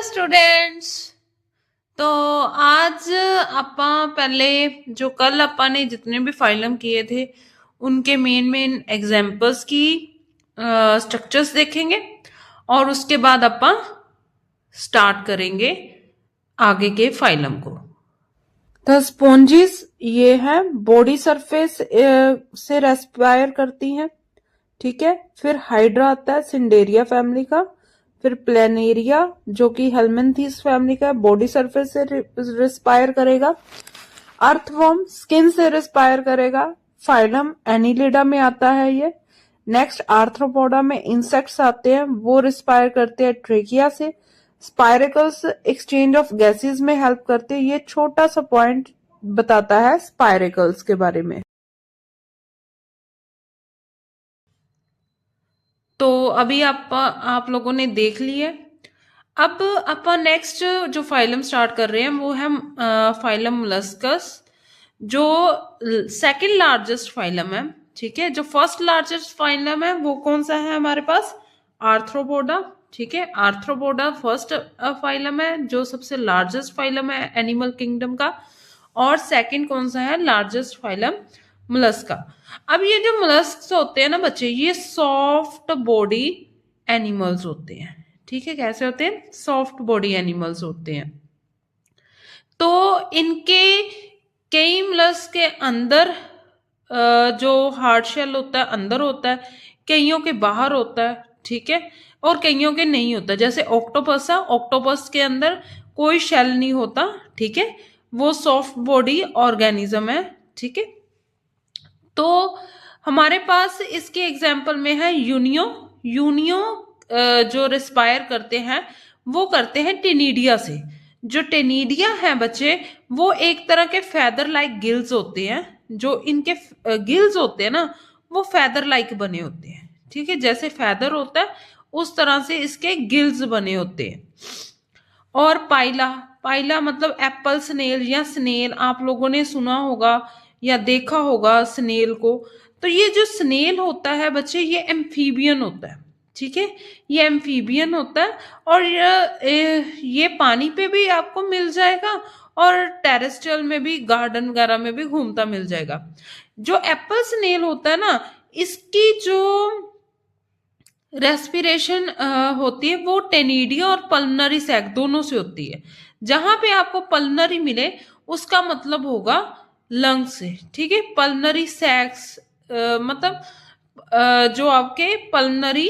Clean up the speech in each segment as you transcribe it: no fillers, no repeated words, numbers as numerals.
Students. तो आज ਆਪਾਂ पहले जो कल ਆਪਾਂ ने जितने भी फाइलम किए थे उनके मेन एग्जाम्पल्स की स्ट्रक्चर्स देखेंगे और उसके बाद ਆਪਾਂ स्टार्ट करेंगे आगे के फाइलम को। द स्पॉन्जिस ये है बॉडी सरफेस से रेस्पायर करती हैं, ठीक है। फिर हाइड्रा आता है सिंडेरिया फैमिली का। फिर प्लेनेरिया जो कि हेलमिंथीस फैमिली का बॉडी सरफेस से रेस्पायर करेगा। अर्थवर्म स्किन से रेस्पायर करेगा। फाइलम एनिलिडा में आता है ये। नेक्स्ट आर्थ्रोपोडा में इंसेक्ट्स आते हैं, वो रिस्पायर करते हैं ट्रेकिया से। स्पायरिकल्स एक्सचेंज ऑफ गैसेस में हेल्प करते हैं। ये छोटा सा पॉइंट बताता है स्पायरिकल्स के बारे में। तो अभी आप लोगों ने देख लिया। अब अपन नेक्स्ट जो फाइलम स्टार्ट कर रहे हैं वो है फाइलम मोलस्कस, जो सेकंड लार्जेस्ट फाइलम है। ठीक है, जो फर्स्ट लार्जेस्ट फाइलम है वो कौन सा है हमारे पास? आर्थ्रोपोडा। ठीक है, आर्थ्रोपोडा फर्स्ट फाइलम है जो सबसे लार्जेस्ट फाइलम है एनिमल किंगडम का। और सेकंड कौन सा है लार्जेस्ट फाइलम? मोलस्का। अब ये जो मोलस्क होते हैं ना बच्चे, ये सॉफ्ट बॉडी एनिमल्स होते हैं। ठीक है, कैसे होते हैं? सॉफ्ट बॉडी एनिमल्स होते हैं। तो इनके कई मोलस्क के अंदर जो हार्ड शेल होता है अंदर होता है, कईयों के बाहर होता है। ठीक है, और कईयों के नहीं होता। जैसे ऑक्टोपस है, ऑक्टोपस के अंदर कोई शेल नहीं होता। ठीक है, वो सॉफ्ट बॉडी ऑर्गेनिज्म है। ठीक है, तो हमारे पास इसके एग्जाम्पल में है यूनियो। यूनियो जो रिस्पायर करते हैं वो करते हैं टेनिडिया से। जो टेनिडिया है बच्चे, वो एक तरह के फेदर लाइक गिल्स होते हैं। जो इनके गिल्स होते हैं ना, वो फेदर लाइक बने होते हैं। ठीक है, जैसे फेदर होता है उस तरह से इसके गिल्स बने होते हैं। और पाइला, पाइला मतलब एप्पल स्नेल या स्नेल, आप लोगों ने सुना होगा या देखा होगा स्नेल को। तो ये जो स्नेल होता है बच्चे, ये एम्फीबियन होता है। ठीक है, ये एम्फीबियन होता है और ये पानी पे भी आपको मिल जाएगा और टेरेस्ट्रियल में भी, गार्डन वगैरह में भी घूमता मिल जाएगा। जो एप्पल स्नेल होता है ना, इसकी जो रेस्पिरेशन होती है वो टेनिडिया और पल्मनरी सैक दोनों से होती है। जहां पे आपको पल्मनरी मिले उसका मतलब होगा लंग से। ठीक है, पल्मनरी सैक्स मतलब जो आपके पल्मनरी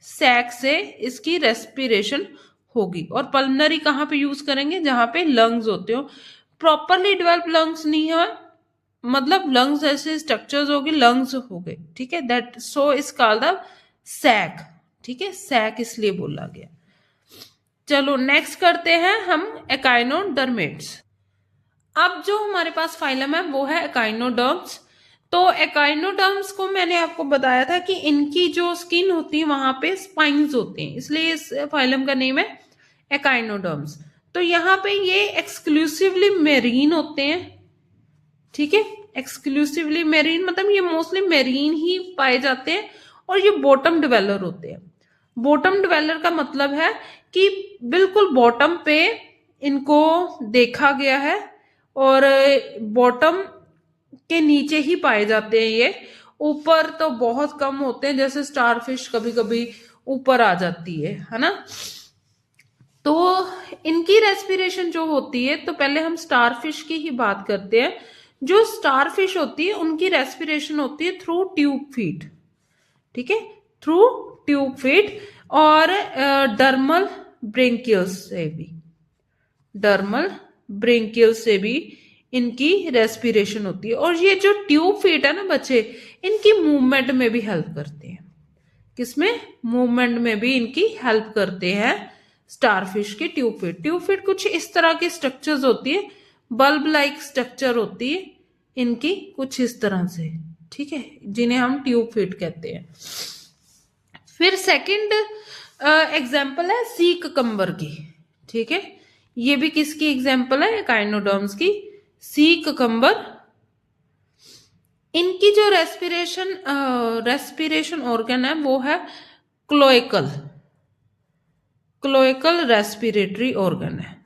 सैक से इसकी रेस्पिरेशन होगी। और पल्मनरी कहाँ पे यूज करेंगे? जहां पे लंग्स होते हो। प्रॉपरली डेवलप लंग्स नहीं है, मतलब लंग्स ऐसे स्ट्रक्चर्स होगी, लंग्स हो गए। ठीक है, that so is called the sac. ठीक है, सैक इसलिए बोला गया। चलो नेक्स्ट करते हैं हम एकाइनोडर्मेट्स। अब जो हमारे पास फाइलम है वो है एकाइनोडर्म्स। तो एकाइनोडर्म्स को मैंने आपको बताया था कि इनकी जो स्किन होती है वहां पे स्पाइन्स होते हैं, इसलिए इस फाइलम का नेम है एकाइनोडर्म्स। तो यहाँ पे ये एक्सक्लूसिवली मेरीन होते हैं। ठीक है, एक्सक्लूसिवली मेरीन मतलब ये मोस्टली मेरीन ही पाए जाते हैं और ये बॉटम डिवेलर होते हैं। बॉटम डिवेलर का मतलब है कि बिल्कुल बॉटम पे इनको देखा गया है और बॉटम के नीचे ही पाए जाते हैं ये। ऊपर तो बहुत कम होते हैं, जैसे स्टारफिश कभी कभी ऊपर आ जाती है ना। तो इनकी रेस्पिरेशन जो होती है, तो पहले हम स्टारफिश की ही बात करते हैं। जो स्टारफिश होती है उनकी रेस्पिरेशन होती है थ्रू ट्यूब फीट। ठीक है, थ्रू ट्यूब फीट और डर्मल ब्रेंकियल्स से भी, डर्मल ब्रेंकियल्स से भी इनकी रेस्पिरेशन होती है। और ये जो ट्यूब फीट है ना बच्चे, इनकी मूवमेंट में भी हेल्प करते हैं। किसमें? मूवमेंट में भी इनकी हेल्प करते हैं स्टारफिश की ट्यूब फीट। ट्यूब फीट कुछ इस तरह की स्ट्रक्चर्स होती है, बल्ब लाइक स्ट्रक्चर होती है इनकी कुछ इस तरह से। ठीक है, जिन्हें हम ट्यूब फीट कहते हैं। फिर सेकंड एग्जाम्पल है सी ककम्बर की। ठीक है, ये भी किसकी एग्जाम्पल है? एकाइनोडर्म्स की, सी ककम्बर। इनकी जो रेस्पिरेशन ऑर्गन है वो है क्लोएकल। क्लोएकल रेस्पिरेटरी ऑर्गन है,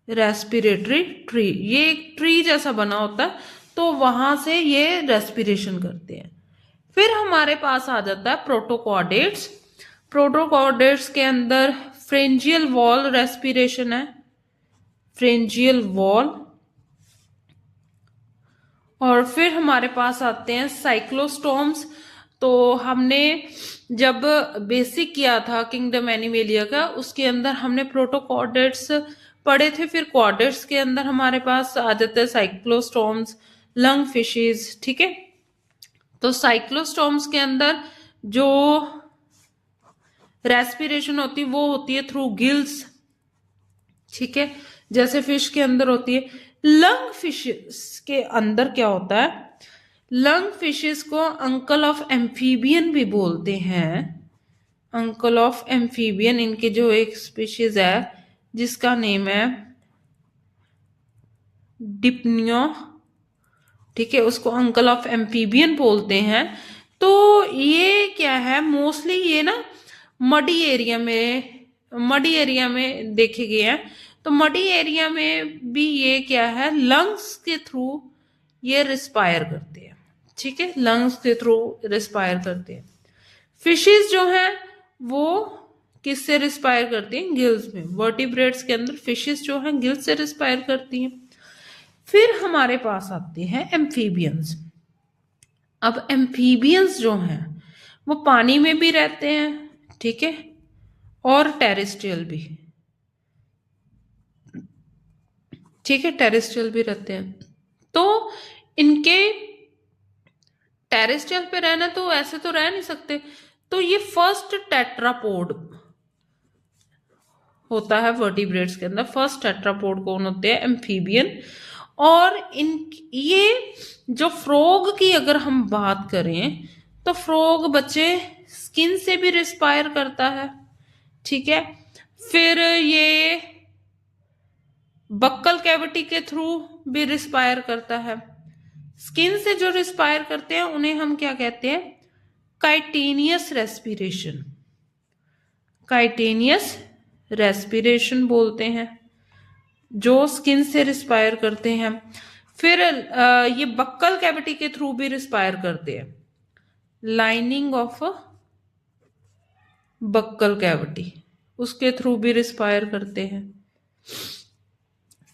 रेस्पिरेटरी ट्री, ये एक ट्री जैसा बना होता है, तो वहां से ये रेस्पिरेशन करते हैं। फिर हमारे पास आ जाता है प्रोटोकॉर्डेट्स। प्रोटोकॉर्डेट्स के अंदर फ्रेंजियल वॉल रेस्पिरेशन है, फ्रेंजियल वॉल। और फिर हमारे पास आते हैं साइक्लोस्टोम्स। तो हमने जब बेसिक किया था किंगडम एनिमेलिया का, उसके अंदर हमने प्रोटोकॉर्डेट्स पढ़े थे। फिर कॉर्डेट्स के अंदर हमारे पास आ जाते हैं साइक्लोस्टोम्स, लंग फिशेस, ठीक है। तो साइक्लोस्टोम्स के अंदर जो रेस्पिरेशन होती है वो होती है थ्रू गिल्स, ठीक है, जैसे फिश के अंदर होती है। लंग फिशेस के अंदर क्या होता है, लंग फिशेस को अंकल ऑफ एम्फीबियन भी बोलते हैं, अंकल ऑफ एम्फीबियन। इनके जो एक स्पीशीज है जिसका नेम है डिप्नियो, ठीक है, उसको अंकल ऑफ एम्फीबियन बोलते हैं। तो ये क्या है, मोस्टली ये ना मडी एरिया में देखे गए हैं। तो मडी एरिया में भी ये क्या है, लंग्स के थ्रू ये रिस्पायर करते हैं, ठीक है, लंग्स के थ्रू रिस्पायर करते हैं। फिशेस जो हैं वो किससे रिस्पायर करती हैं, गिल्स में। वर्टिब्रेट्स के अंदर फिशेस जो हैं गिल्स से रिस्पायर करती हैं। फिर हमारे पास आते हैं एम्फीबियंस। अब एम्फीबियंस जो हैं वो पानी में भी रहते हैं, ठीक है, और टेरेस्ट्रियल भी, ठीक है, टेरेस्ट्रियल भी रहते हैं। तो इनके टेरेस्ट्रियल पे रहना, तो ऐसे तो रह नहीं सकते। तो ये फर्स्ट टेट्रापोड होता है वर्टिब्रेट्स के अंदर। फर्स्ट टेट्रापोड कौन होते हैं, एम्फीबियन। और इन ये जो फ्रॉग की अगर हम बात करें तो फ्रॉग बच्चे स्किन से भी रिस्पायर करता है, ठीक है। फिर ये बक्कल कैविटी के थ्रू भी रिस्पायर करता है। स्किन से जो रिस्पायर करते हैं उन्हें हम क्या कहते हैं, काइटेनियस रेस्पिरेशन, काइटेनियस रेस्पिरेशन बोलते हैं, जो स्किन से रिस्पायर करते हैं। फिर ये बक्कल कैविटी के थ्रू भी रिस्पायर करते हैं, लाइनिंग ऑफ बक्कल कैविटी, उसके थ्रू भी रिस्पायर करते हैं,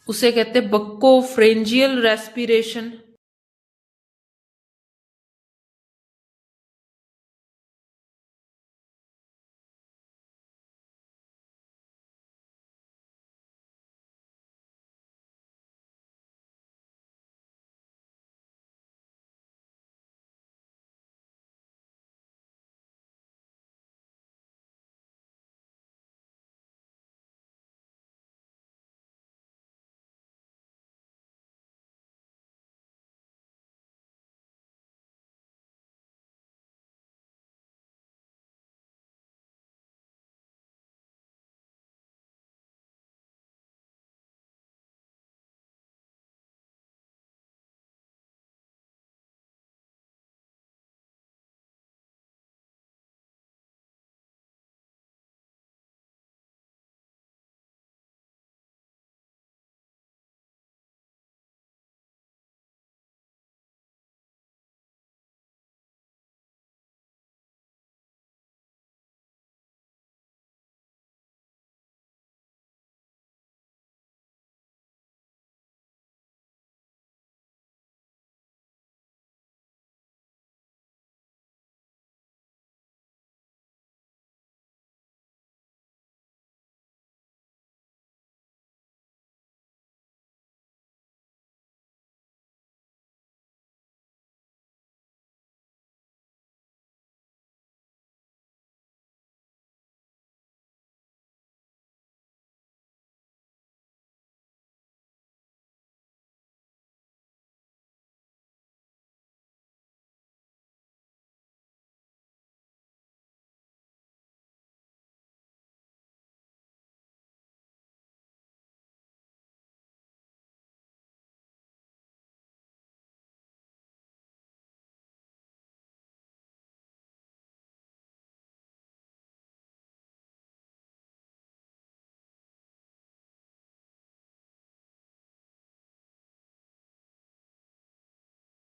उसे कहते हैं बक्को फ्रेंजियल रेस्पिरेशन,